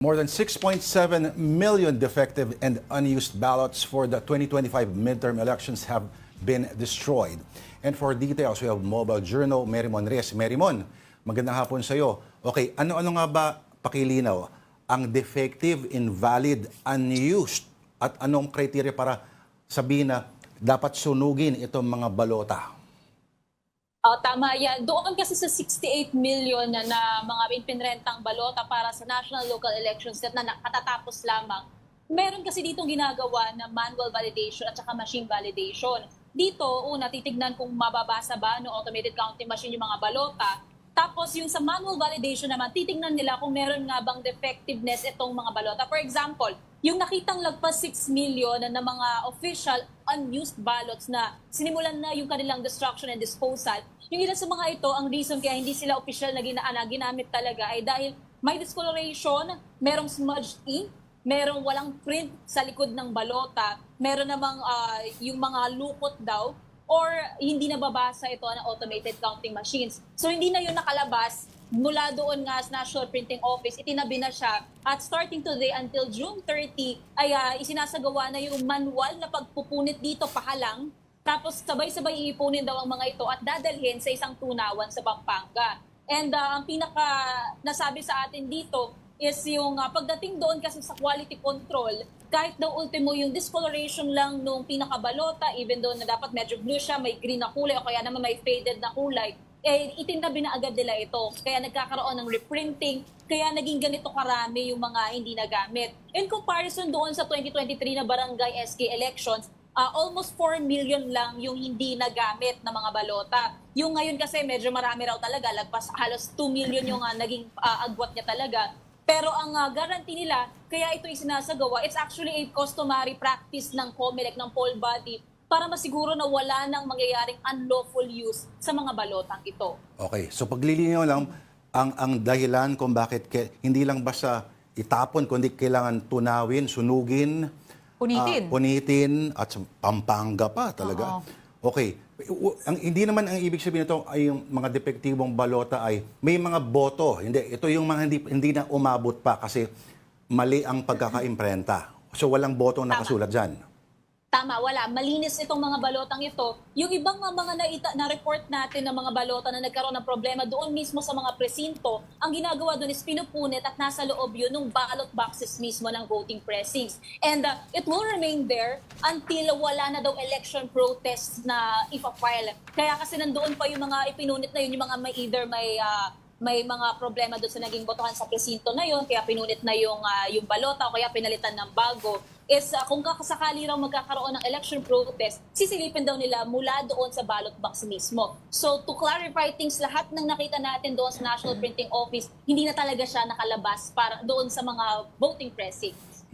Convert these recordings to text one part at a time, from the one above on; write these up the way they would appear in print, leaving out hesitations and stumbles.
More than 6.7 million defective and unused ballots for the 2025 midterm elections have been destroyed. And for details, we have Mobile Journal, Merimon Reyes. Merimon, magandang hapon sa iyo. Okay, ano-ano nga ba, pakilinaw, ang defective, invalid, unused, at anong criteria para sabihin na dapat sunugin itong mga balota? Tama yan. Doon kasi sa 68 million na mga ipinrentang balota para sa national local elections na nakatatapos lamang, meron kasi ditong ginagawa na manual validation at saka machine validation. Dito, una, titignan kung mababasa ba no automated counting machine yung mga balota. Tapos yung sa manual validation naman, titignan nila kung meron nga bang defectiveness itong mga balota. For example, yung nakitang lagpas 6 million na mga official unused ballots na sinimulan na yung kanilang destruction and disposal, yung ilan sa mga ito, ang reason kaya hindi sila official na ginamit talaga ay dahil may discoloration, merong smudged ink, merong walang print sa likod ng balota, meron namang yung mga lukot daw, or hindi nababasa ito ng automated counting machines. So hindi na yun nakalabas mula doon nga sa National Printing Office, itinabi na siya. At starting today until June 30 ay isinasagawa na yung manual na pagpupunit dito pahalang. Tapos sabay-sabay iipunin daw ang mga ito at dadalhin sa isang tunawan sa Pampanga. And ang pinaka nasabi sa atin dito is yung pagdating doon kasi sa quality control, kahit daw ultimo yung discoloration lang nung pinakabalota, even though na dapat medyo blue siya, may green na kulay o kaya naman may faded na kulay, itinabi na agad nila ito. Kaya nagkakaroon ng reprinting, kaya naging ganito karami yung mga hindi nagamit. In comparison doon sa 2023 na barangay SK elections, almost 4 million lang yung hindi nagamit na mga balota. Yung ngayon kasi medyo marami raw talaga, lagpas halos 2 million yung naging agwat niya talaga. Pero ang guarantee nila, kaya ito isinasagawa, it's actually a customary practice ng COMELEC, ng poll body, para masiguro na wala nang mangyayaring unlawful use sa mga balotang ito. Okay, so paglilinaw lang, ang dahilan kung bakit hindi lang basta itapon, kundi kailangan tunawin, sunugin, punitin, at Pampanga pa talaga. Okay, hindi naman ang ibig sabihin nito ay yung mga depektibong balota ay may mga boto. Hindi, ito yung mga hindi na umabot pa kasi mali ang pagkakaimprenta. So walang boto nakasulat dyan. Tama, wala. Malinis itong mga balotang ito. Yung ibang mga na-report natin ng mga balota na nagkaroon ng problema doon mismo sa mga presinto, ang ginagawa doon is pinupunit at nasa loob yun ng ballot boxes mismo ng voting precincts. And it will remain there until wala na daw election protest na ipa-file. Kaya kasi nandoon pa yung mga ipinunit na yun, yung mga may mga problema doon sa naging botohan sa presinto na yun, kaya pinunit na yung balota o kaya pinalitan ng bago, is kung kakasakali raw magkakaroon ng election protest, sisilipin daw nila mula doon sa ballot box mismo. So to clarify things, lahat ng nakita natin doon sa National Printing Office, hindi na talaga siya nakalabas para doon sa mga voting precincts.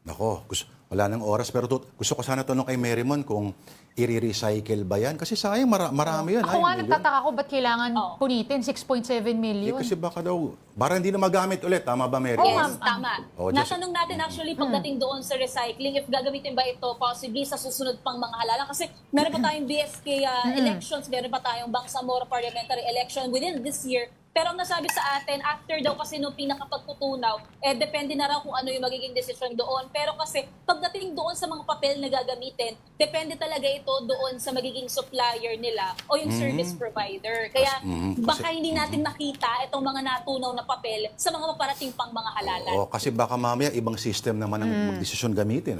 Nako, wala nang oras pero gusto ko sana tanong kay Merimon kung i-recycle ba yan? Kasi sayang marami yan. Ako nga nagtataka ko ba't kailangan punitin 6.7 million? Kasi baka daw, para hindi na magamit ulit. Tama ba, Merimon? Yes, tama. Natanong natin actually pagdating doon sa recycling, if gagamitin ba ito possibly sa susunod pang mga halalan. Kasi meron pa tayong BSK elections, meron pa tayong Bangsamoro parliamentary election within this year. Pero ang nasabi sa atin, after daw kasi nung pinakapagtutunaw, depende na raw kung ano yung magiging decision doon. Pero kasi pagdating doon sa mga papel na gagamitin, depende talaga ito doon sa magiging supplier nila o yung service provider. Kaya baka hindi natin makita itong mga natunaw na papel sa mga paparating pang mga halalan. Kasi baka mamaya ibang system naman ang magdesisyon gamitin.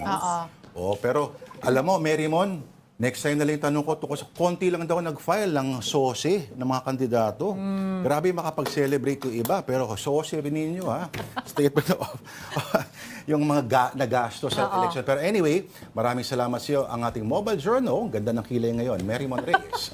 Pero alam mo, Merimon, next time na lang yung tanong ko, konti lang daw nag-file ng SOSE ng mga kandidato. Grabe makapag-celebrate yung iba, pero SOSE rin ninyo, ha? Statement of yung mga nagasto sa election. Pero anyway, maraming salamat sa iyo. Ang ating Mobile Journal, ganda ng kilay ngayon, Merimon Reyes.